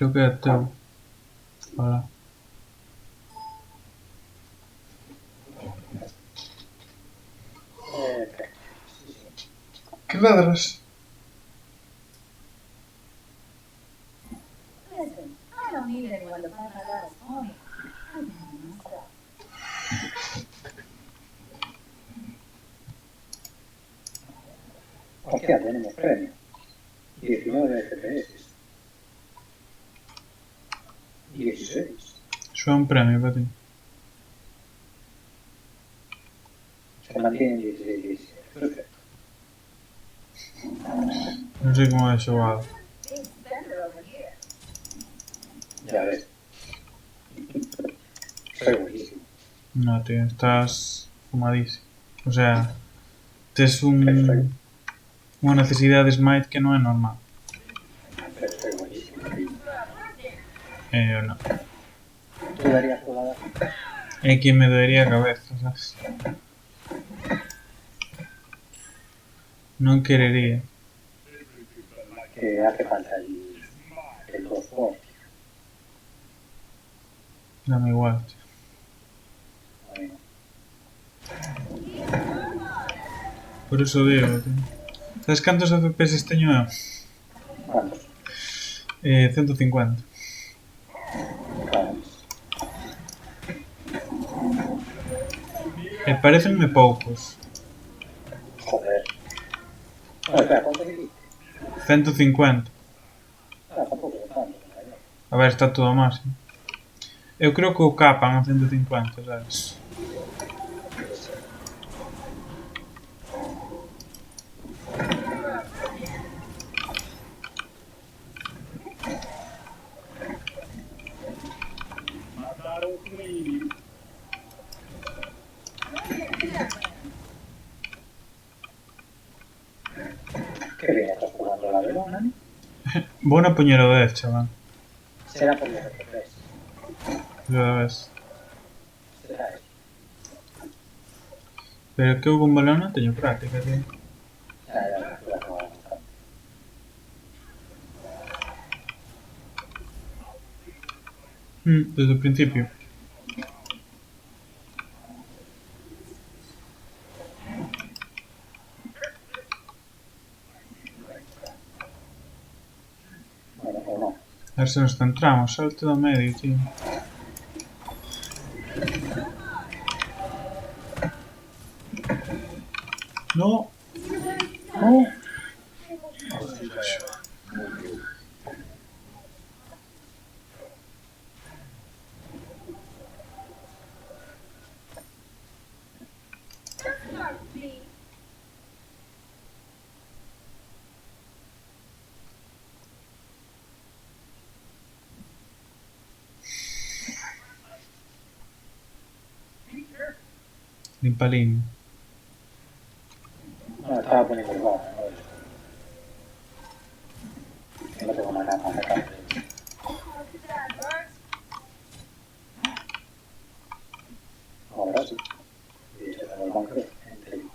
Creo que es teu. Hola. ¿Qué ladras? Listen, I don't need anyone to find my lost pony. I can handle myself. Hostia, tenemos premio. 19 FPS. 16. Eso es un premio para ti. Se mantiene en 16, 17. Perfecto. No sé cómo es jugado. Big spender over here. Ya ves. Soy buenísimo. No, tío, estás fumadísimo. O sea, es Soy, una necesidad de smite que no es normal. soy buenísimo. No. ¿Tú darías jugadas? Es quien me dolería la cabeza, ¿sabes? No querería. Que hace falta el 2 por. Dame igual, tío. Bueno, Por eso digo, tío. ¿Sabes cuántos FPS este año? ¿cuántos? 150. Claro. Parecenme poucos. Joder. Bueno, espera, ¿cuánto dijiste? 150. Ah, tampoco es tanto. ¿Vale? A ver, está todo a máximo. Eu creo que o capan a 150, sabes? Qué bien estás jugando la Verona, ¿no? Buena puñero 10, chaval. Será por los FPS. Ya ves. Será eso. Pero que eu con balón non teño práctica, tío. Ya, tú has jugado bastante. Desde o principio. Bueno, o no. A ver se nos centramos. Salte do medio, tío. No. No. Limpalín. No, estaba poniendo el bar, no esto. Que no tengo nada más acá. Ahora sí. Y este tengo el banco enterito.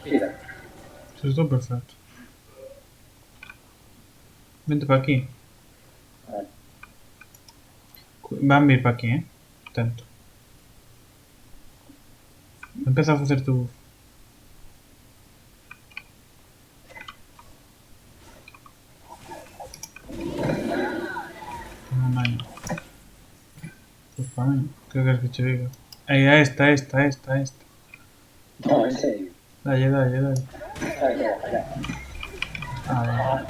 Gira. Eso está perfecto. Vente para aquí. Vale. Van a vir para aquí, Atento. Empieza a facer tu buff. Toma daño. Pues para mí. ¿Qué quieres que te diga? Ahí, a esta. No, en serio. Dalle. Allá. Ah,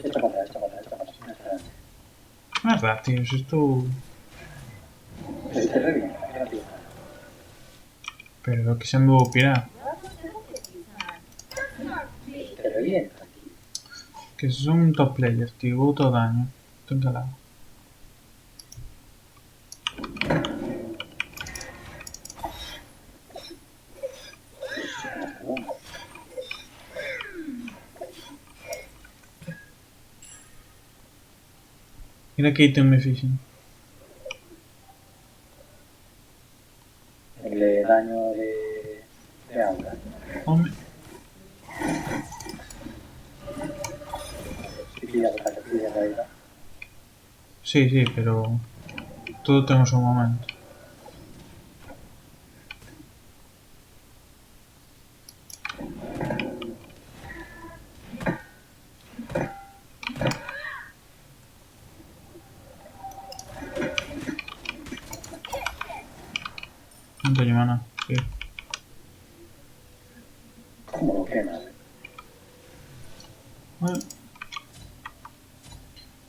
Echa para atrás. no es verdad, tío. Si esto... Te revienta, rápido. Pero lo que se me va a pirar. Te revienta, tío. Que son top players, tío. Vou todo daño. Estoy encalado. Mira que ítem me fixen. El de daño de aura. Home. Si pillas otra que pillas ahí, ¿no? Sí, sí, pero... Todo ten o seu momento. Non teño mana. Sí. ¿Cómo lo quemas? Bueno.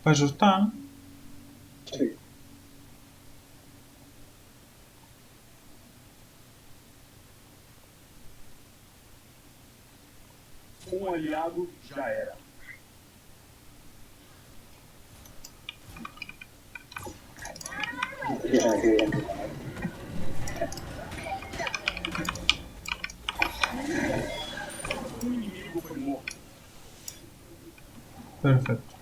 Para eso está. Sí. Aliado já era. Empiezan a escribir en tu Inimigo foi morto. Perfecto.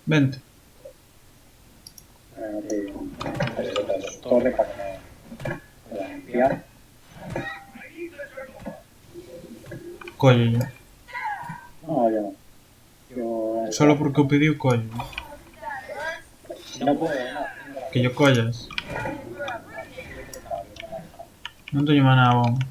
Vente. torre para que no pueda limpiar. Colle yo. No, yo no. Yo... Solo porque o pediu colle. No puedo, no. Que yo collas. Non teño mana a bomba.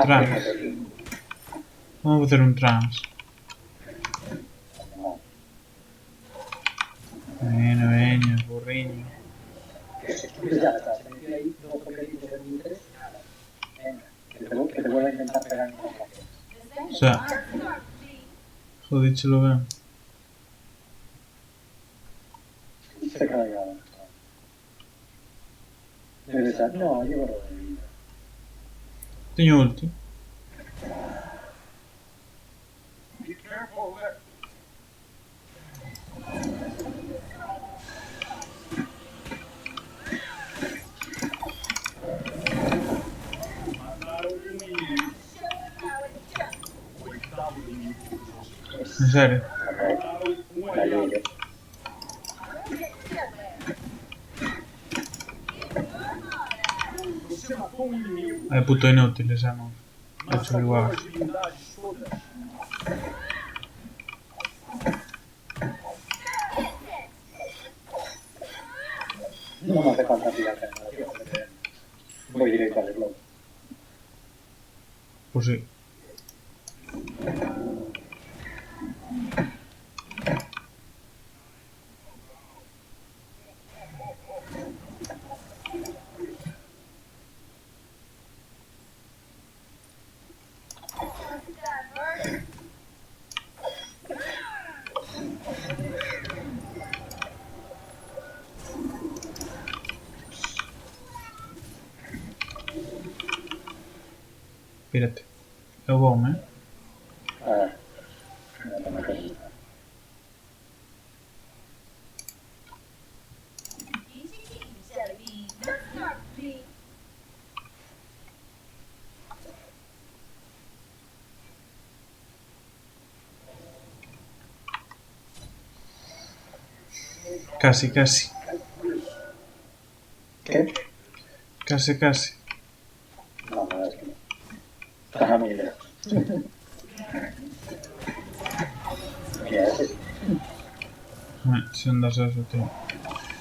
Trans. Vamos facer un trans. Bueno, veño, burriño. Ya está, se metió ahí, no porque dice que es mi interés. Venga, que te vuelva a intentar pegar en la placa. O sea, jodíchelo ben. Se carga. Debe ser, no, yo creo que... Teño ulti. Be careful there. Mataram um inimigo. Coitado do inimigo. En serio. Mataram um aliado. Você matou um inimigo. Ai, puto inútil, esa non. Hecho Massacrou igual. as divindades todas. No me hace falta tirar generación, porque voy directo al slow. Pues sí. Espérate. Eu vou, né? Ah, no tengo que ir. Casi, casi. ¿Qué? Casi, casi. No, la verdad es que no. Está muy lejos. Mira, ese sí. Se andas eso, tío.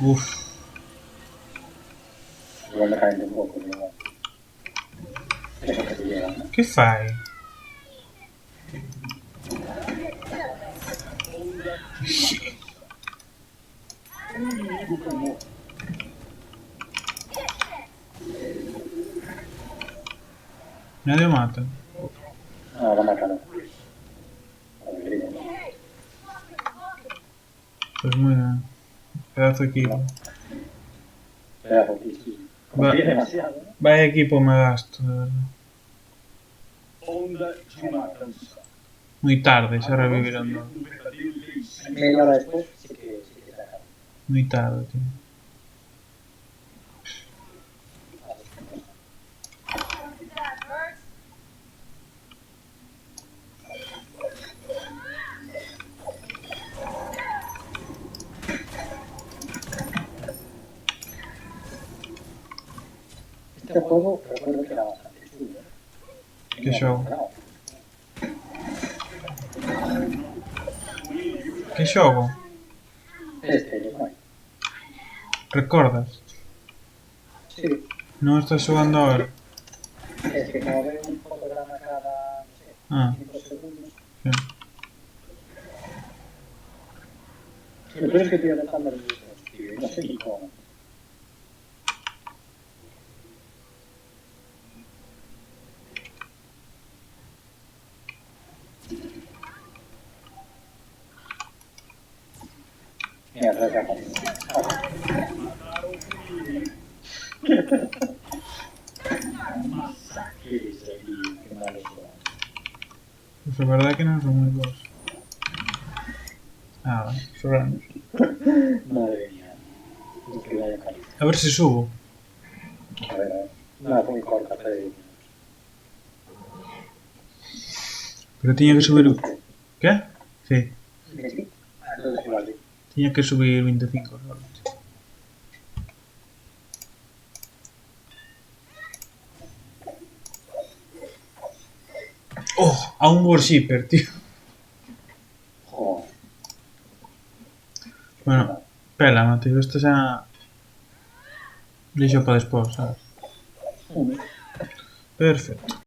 Uf. Igual me caliento un poco, pero... Eso que te llega, ¿no? Que fai? Um inimigo foi morto. Nadie o mata. No, lo mataron. Alegría, ¿no? Pues muy bien. Pedazo de equipo. Pedazo de sí. Confíe demasiado, ¿no? Vaya equipo me gasto, de verdad. Onda de matança. Muy tarde, se revivieron dos. Um verdadeiro rei. Media hora después sí que se dejaron. Muy tarde, tío. Este juego recuerdo que era bastante chulo. Que xogo? No, Que xogo? este, no hay. Recordas? Sí, Non estás xogando ahora? es que como veo un fotograma cada, no sé, Ah, 5 segundos. sí. Lo peor es que estoy adaptando los vídeos, tío, y no sé ni cómo. Mira, atrás de acá. Masacres ahí, qué malos son. Pues a verdade que non son moi bons. Ah, vale, sobramos. Madre mía. Es que vaya cariño. A ver se subo. A ver. Nada, fue muy corta, pero... Pero tiña que subir... Que? Sí. Sí. Entonces igual, sí. Tiña que subir 25 só. Oh, a un worshipper, tío. Joder. Bueno, pela, Mateo, isto xa... Lixo para despois, sabes? Perfecto.